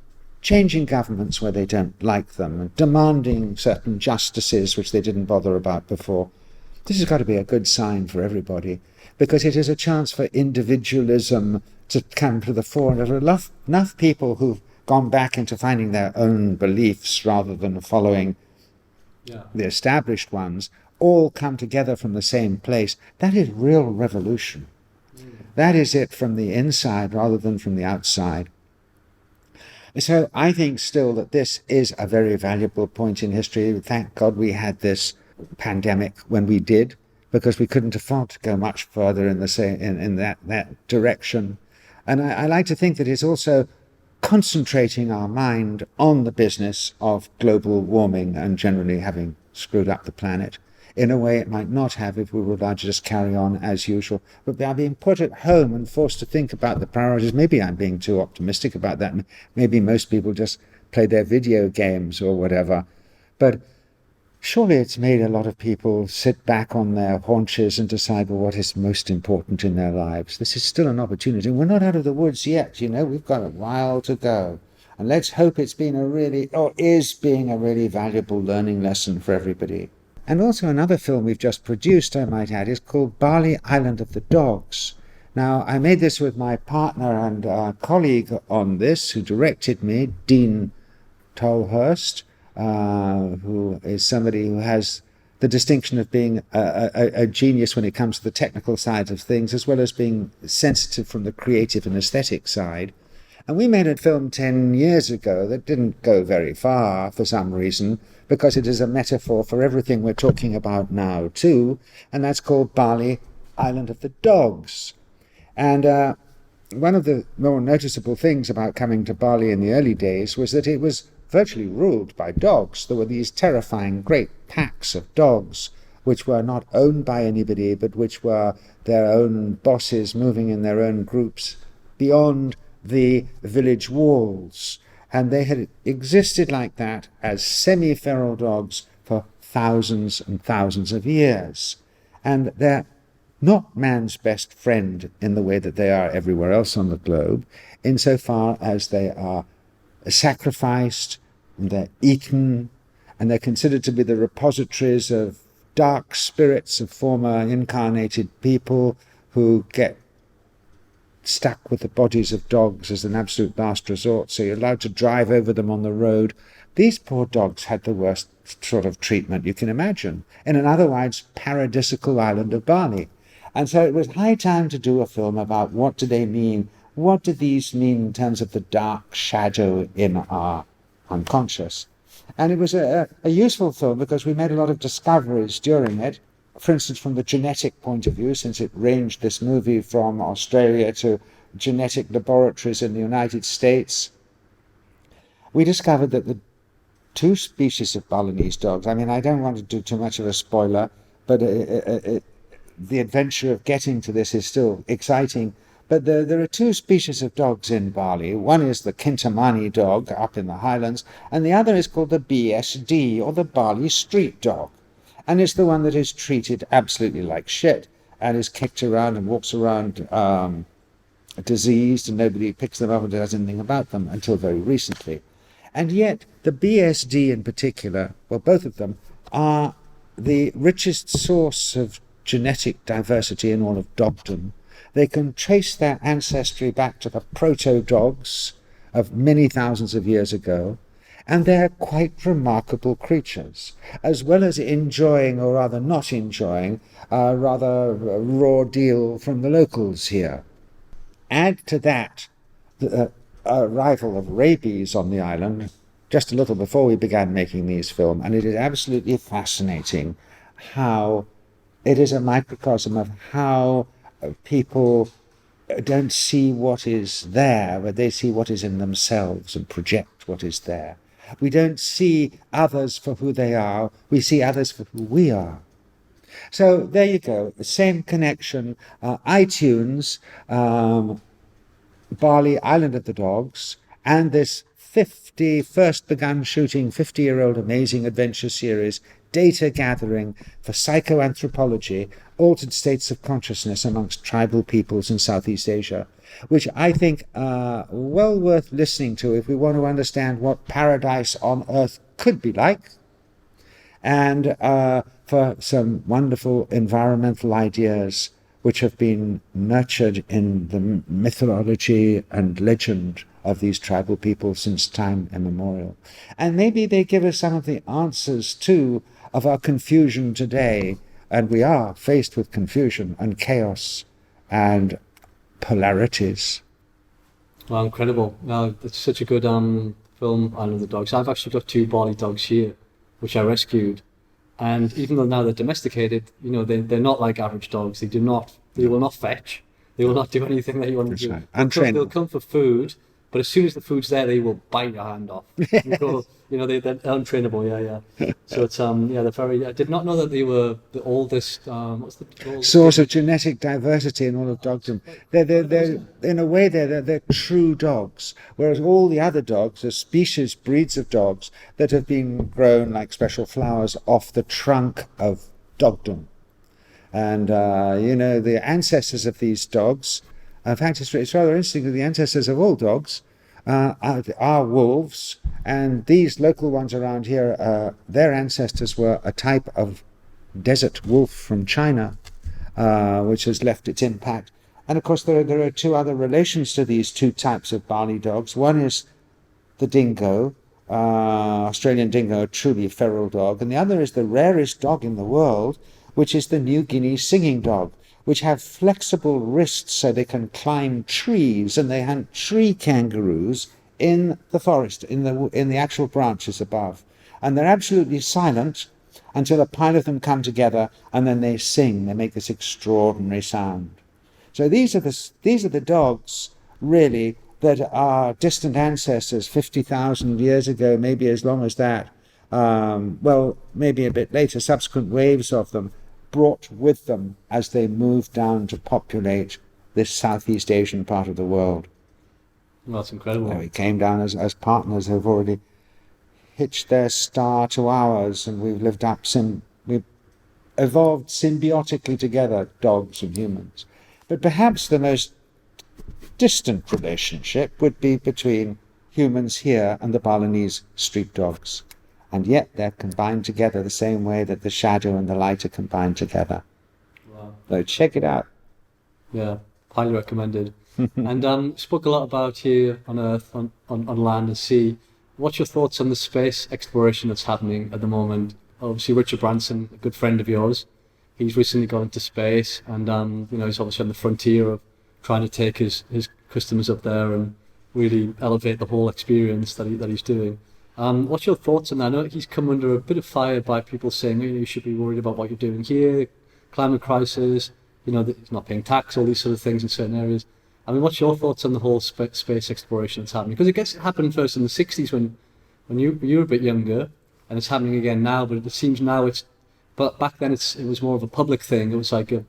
Speaker 2: changing governments where they don't like them, and demanding certain justices which they didn't bother about before. This has got to be a good sign for everybody, because it is a chance for individualism to come to the fore. And there are enough people who've gone back into finding their own beliefs rather than following the established ones, all come together from the same place. That is real revolution. That is it from the inside rather than from the outside. So I think still that this is a very valuable point in history. Thank God we had this pandemic when we did, because we couldn't afford to go much further in that direction. And I like to think that it's also concentrating our mind on the business of global warming and generally having screwed up the planet in a way it might not have if we were allowed to just carry on as usual. But by being put at home and forced to think about the priorities, maybe I'm being too optimistic about that. Maybe most people just play their video games or whatever. But surely it's made a lot of people sit back on their haunches and decide, well, what is most important in their lives? This is still an opportunity. We're not out of the woods yet, we've got a while to go. And let's hope it's been is being a really valuable learning lesson for everybody. And also another film we've just produced, I might add, is called Bali, Island of the Dogs. Now, I made this with my partner and colleague on this, who directed me, Dean Tolhurst, who is somebody who has the distinction of being a genius when it comes to the technical side of things, as well as being sensitive from the creative and aesthetic side. And we made a film 10 years ago that didn't go very far for some reason, because it is a metaphor for everything we're talking about now too, and that's called Bali, Island of the Dogs. And one of the more noticeable things about coming to Bali in the early days was that it was virtually ruled by dogs. There were these terrifying great packs of dogs which were not owned by anybody, but which were their own bosses moving in their own groups beyond the village walls. And they had existed like that as semi-feral dogs for thousands and thousands of years. And they're not man's best friend in the way that they are everywhere else on the globe, insofar as they are sacrificed, and they're eaten, and they're considered to be the repositories of dark spirits of former incarnated people who get stuck with the bodies of dogs as an absolute last resort, so you're allowed to drive over them on the road. These poor dogs had the worst sort of treatment you can imagine in an otherwise paradisical island of Bali. And so it was high time to do a film about what do they mean, what do these mean in terms of the dark shadow in our unconscious. And it was a useful film because we made a lot of discoveries during it. For instance, from the genetic point of view, since it ranged this movie from Australia to genetic laboratories in the United States, we discovered that the two species of Balinese dogs, I mean, I don't want to do too much of a spoiler, but the adventure of getting to this is still exciting. But there are two species of dogs in Bali. One is the Kintamani dog up in the highlands, and the other is called the BSD, or the Bali street dog. And it's the one that is treated absolutely like shit and is kicked around and walks around diseased, and nobody picks them up and does anything about them until very recently. And yet the BSD in particular, well, both of them, are the richest source of genetic diversity in all of dogdom. They can trace their ancestry back to the proto-dogs of many thousands of years ago, and they're quite remarkable creatures, as well as enjoying, or rather not enjoying, a rather raw deal from the locals here. Add to that the arrival of rabies on the island just a little before we began making these films, and it is absolutely fascinating how it is a microcosm of how people don't see what is there, but they see what is in themselves and project what is there. We don't see others for who they are, we see others for who we are. So there you go, the same connection, iTunes, Bali, Island of the Dogs, and this first begun shooting 50-year-old amazing adventure series, data gathering for psycho-anthropology, altered states of consciousness amongst tribal peoples in Southeast Asia, which I think are well worth listening to if we want to understand what paradise on earth could be like, and for some wonderful environmental ideas which have been nurtured in the mythology and legend of these tribal people since time immemorial. And maybe they give us some of the answers, too, of our confusion today. And we are faced with confusion and chaos and polarities.
Speaker 3: Well, incredible. It's such a good film, Island of the Dogs. I've actually got two Bali dogs here, which I rescued. And even though now they're domesticated, you know, they're not like average dogs. They will not fetch. They will not do anything that you want to do.
Speaker 2: Right.
Speaker 3: They'll come for food, but as soon as the food's there, they will bite your hand off. They're untrainable, yeah. So it's, they're very, I did not know that they were the oldest,
Speaker 2: source of genetic diversity in all of dogdom. They're in a way, they're true dogs, whereas all the other dogs are species, breeds of dogs that have been grown like special flowers off the trunk of dogdom. And, the ancestors of these dogs, in fact, it's rather interesting that the ancestors of all dogs are wolves, and these local ones around here, their ancestors were a type of desert wolf from China, which has left its impact. And of course, there are two other relations to these two types of Bali dogs. One is the dingo, Australian dingo, a truly feral dog, and the other is the rarest dog in the world, which is the New Guinea singing dog, which have flexible wrists so they can climb trees, and they hunt tree kangaroos in the forest, in the actual branches above. And they're absolutely silent until a pile of them come together, and then they sing. They make this extraordinary sound. So these are the dogs, really, that our distant ancestors 50,000 years ago, maybe as long as that, well, maybe a bit later, subsequent waves of them brought with them as they moved down to populate this Southeast Asian part of the world.
Speaker 3: Well, that's incredible.
Speaker 2: We came down as partners who've already hitched their star to ours, and we've lived up, we've evolved symbiotically together, dogs and humans. But perhaps the most distant relationship would be between humans here and the Balinese street dogs. And yet they're combined together the same way that the shadow and the light are combined together.
Speaker 3: Wow.
Speaker 2: So check it out.
Speaker 3: Yeah, highly recommended. And spoke a lot about here on Earth, on land and sea. What's your thoughts on the space exploration that's happening at the moment? Obviously, Richard Branson, a good friend of yours, he's recently gone into space, and he's obviously on the frontier of trying to take his customers up there and really elevate the whole experience that he's doing. What's your thoughts on that? I know he's come under a bit of fire by people saying, you should be worried about what you're doing here, climate crisis, that he's not paying tax, all these sort of things in certain areas. I mean, what's your thoughts on the whole space exploration that's happening? Because it happened first in the 60s when you were a bit younger, and it's happening again now, but it seems now but back then it was more of a public thing. It was like a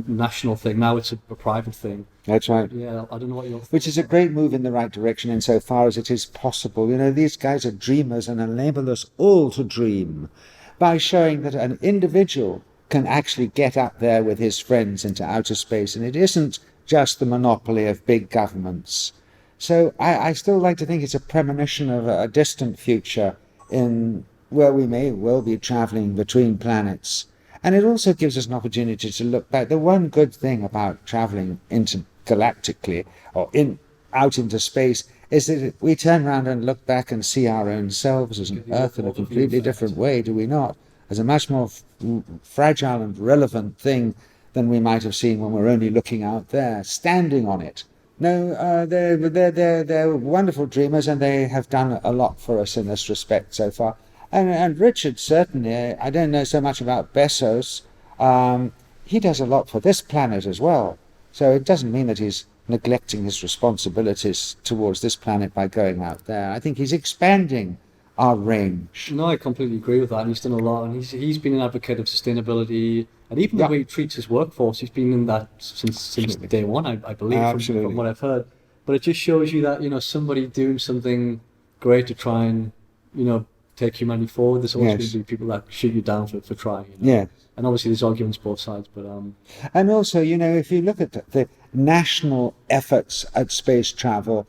Speaker 3: national thing. Now it's a private thing.
Speaker 2: That's right.
Speaker 3: Yeah, I don't know what your thoughts.
Speaker 2: Which is a great move in the right direction insofar as it is possible. These guys are dreamers and enable us all to dream by showing that an individual can actually get up there with his friends into outer space, and it isn't just the monopoly of big governments. So I still like to think it's a premonition of a distant future in where we may well be traveling between planets. And it also gives us an opportunity to look back. The one good thing about traveling intergalactically or out into space is that we turn around and look back and see our own selves as an Earth in a completely different way, do we not? As a much more fragile and relevant thing than we might have seen when we're only looking out there, standing on it. No, they're wonderful dreamers, and they have done a lot for us in this respect so far. And Richard, certainly, I don't know so much about Bezos. He does a lot for this planet as well. So it doesn't mean that he's neglecting his responsibilities towards this planet by going out there. I think he's expanding our range.
Speaker 3: No, I completely agree with that. And he's done a lot, and he's been an advocate of sustainability, and even the way he treats his workforce. He's been in that since day one, I believe, from what I've heard. But it just shows you that somebody doing something great to try and take humanity forward. There's always going to be people that shoot you down for trying.
Speaker 2: Yeah.
Speaker 3: And obviously there's arguments both sides, but
Speaker 2: and also, if you look at the national efforts at space travel,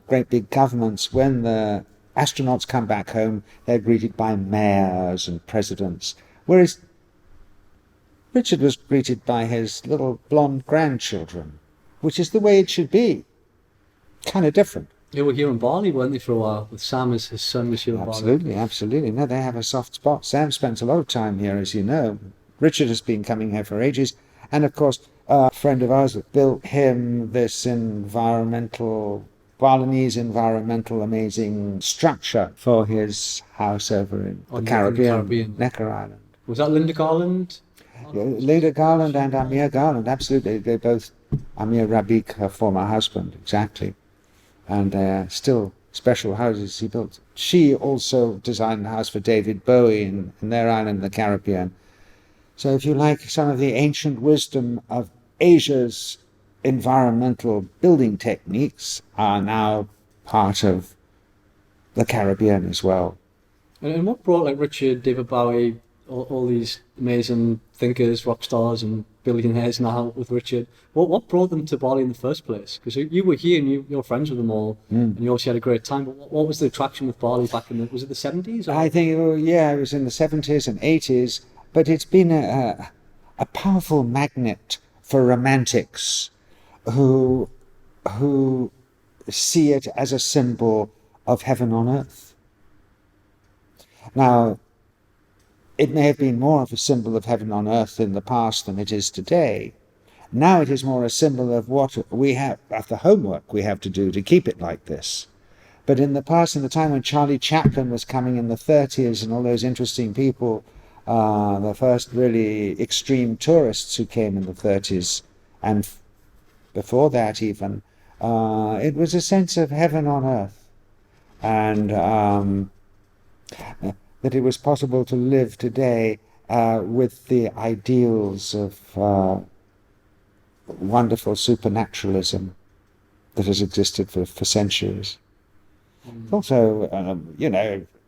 Speaker 2: great big governments, when the astronauts come back home, they're greeted by mayors and presidents, whereas Richard was greeted by his little blonde grandchildren, which is the way it should be. Kind of different.
Speaker 3: They were here in Bali, weren't they, for a while? With Sam, his son was here in Bali.
Speaker 2: Absolutely. No, they have a soft spot. Sam spends a lot of time here, as you know. Richard has been coming here for ages. And, of course, a friend of ours built him this Balinese environmental amazing structure for his house over in the Caribbean, Necker Island.
Speaker 3: Was that Linda Garland?
Speaker 2: Linda Garland and Amir Garland, absolutely. They both, Amir Rabiq, her former husband, exactly. And they're still special houses he built. She also designed a house for David Bowie in their island in the Caribbean. So if you like, some of the ancient wisdom of Asia's environmental building techniques are now part of the Caribbean as well.
Speaker 3: And what brought Richard, David Bowie, all these amazing thinkers, rock stars and billionaires now with Richard, what brought them to Bali in the first place? Because you were here and you're friends with them all, and you obviously had a great time, but what was the attraction with Bali back was it the 70s? Or?
Speaker 2: I think, it was in the 70s and 80s, but it's been a powerful magnet for romantics who see it as a symbol of heaven on earth. Now, it may have been more of a symbol of heaven on earth in the past than it is today. Now it is more a symbol of what we have, of the homework we have to do to keep it like this. But in the past, in the time when Charlie Chaplin was coming in the 30s and all those interesting people, the first really extreme tourists who came in the 30s, and before that even, It was a sense of heaven on earth, and that it was possible to live today with the ideals of wonderful supernaturalism that has existed for centuries. It also,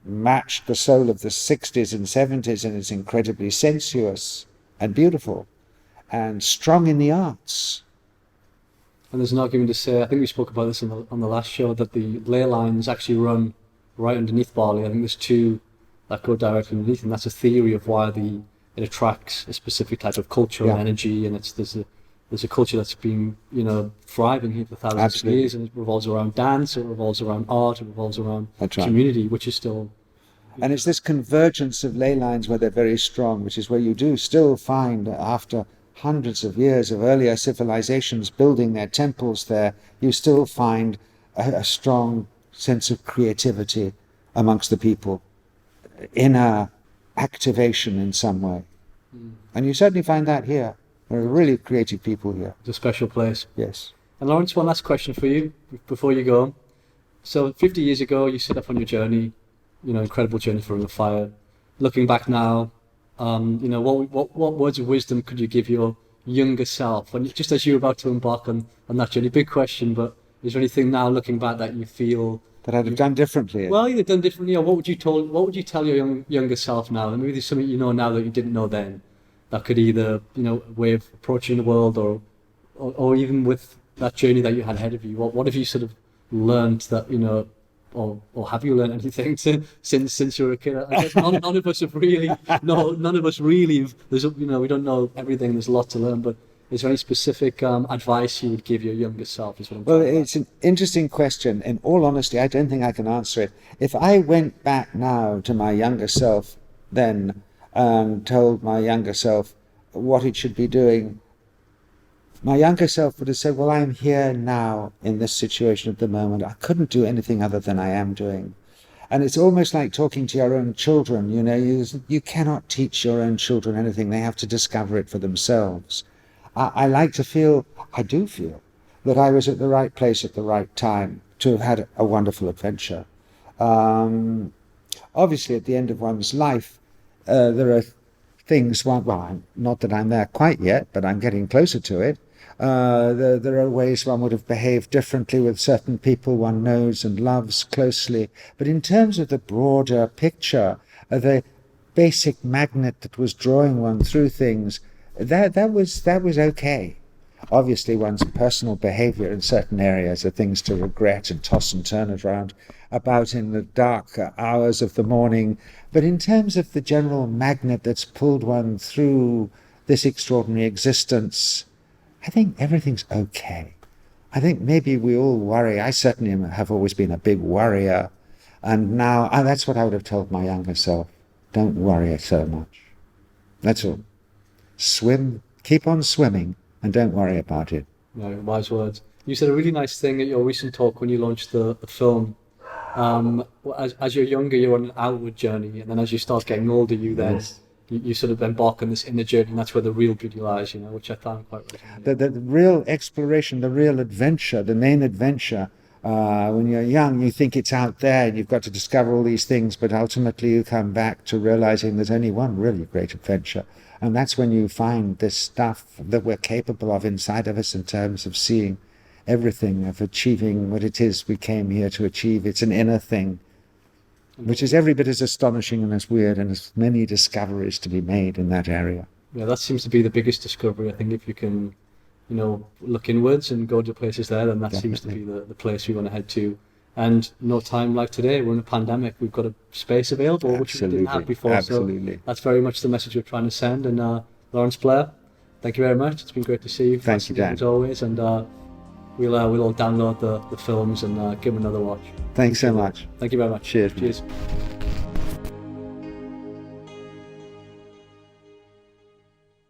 Speaker 2: matched the soul of the 60s and 70s, and it's incredibly sensuous and beautiful and strong in the arts.
Speaker 3: And there's an argument to say, I think we spoke about this on the last show, that the ley lines actually run right underneath Bali. I think there's two that go directly underneath, and that's a theory of why it attracts a specific type of culture and energy, and there's a culture that's been thriving here for thousands of years, and it revolves around dance, it revolves around art, it revolves around community, which is still.
Speaker 2: And it's this convergence of ley lines where they're very strong, which is where you do still find, after hundreds of years of earlier civilizations building their temples there, you still find a strong sense of creativity amongst the people, inner activation in some way. And you certainly find that here. There are really creative people here.
Speaker 3: It's a special place.
Speaker 2: Yes.
Speaker 3: And Lawrence, one last question for you before you go. So 50 years ago, you set off on your journey, incredible journey for Ring of Fire. Looking back now, what words of wisdom could you give your younger self, just as you're about to embark on that journey? Big question, but is there anything now looking back that you feel
Speaker 2: that I'd have done differently?
Speaker 3: Well, you'd have done differently. Or what would you tell your younger self now? And maybe there's something you know now that you didn't know then, that could either a way of approaching the world, or even with that journey that you had ahead of you. What have you sort of learned that or have you learned anything since you were a kid? I guess none of us have really. No, none of us really. There's we don't know everything. There's a lot to learn, but is there any specific advice you would give your younger self?
Speaker 2: Well, it's an interesting question. In all honesty, I don't think I can answer it. If I went back now to my younger self then and told my younger self what it should be doing, my younger self would have said, well, I'm here now in this situation at the moment. I couldn't do anything other than I am doing. And it's almost like talking to your own children. You cannot teach your own children anything. They have to discover it for themselves. I do feel that I was at the right place at the right time to have had a wonderful adventure. Obviously, at the end of one's life, there are things, not that I'm there quite yet, but I'm getting closer to it. There are ways one would have behaved differently with certain people one knows and loves closely. But in terms of the broader picture, the basic magnet that was drawing one through things, that was okay. Obviously, one's personal behavior in certain areas are things to regret and toss and turn around about in the dark hours of the morning. But in terms of the general magnet that's pulled one through this extraordinary existence, I think everything's okay. I think maybe we all worry. I certainly have always been a big worrier. And now, that's what I would have told my younger self. Don't worry so much. That's all. Swim, keep on swimming, and don't worry about it.
Speaker 3: No, wise words. You said a really nice thing at your recent talk when you launched the film. As you're younger, you're on an outward journey, and then as you start getting older, you sort of embark on this inner journey, and that's where the real beauty lies, which I found quite right.
Speaker 2: The real exploration, the real adventure, the main adventure, when you're young, you think it's out there, and you've got to discover all these things, but ultimately you come back to realizing there's only one really great adventure. And that's when you find this stuff that we're capable of inside of us in terms of seeing everything, of achieving what it is we came here to achieve. It's an inner thing, which is every bit as astonishing and as weird, and as many discoveries to be made in that area.
Speaker 3: Yeah, that seems to be the biggest discovery. I think if you can, look inwards and go to places there, then that
Speaker 2: Definitely.
Speaker 3: seems to be the place we want to head to. And no time like today, we're in a pandemic, we've got a space available, which we didn't have before.
Speaker 2: Absolutely.
Speaker 3: So that's very much the message we're trying to send. And Lawrence, Blair, thank you very much. It's been great to see you.
Speaker 2: Thank you, Dan.
Speaker 3: As always. And we'll all download the films and give them another watch.
Speaker 2: Thanks so much.
Speaker 3: Thank you very much.
Speaker 2: Cheers.
Speaker 3: Cheers.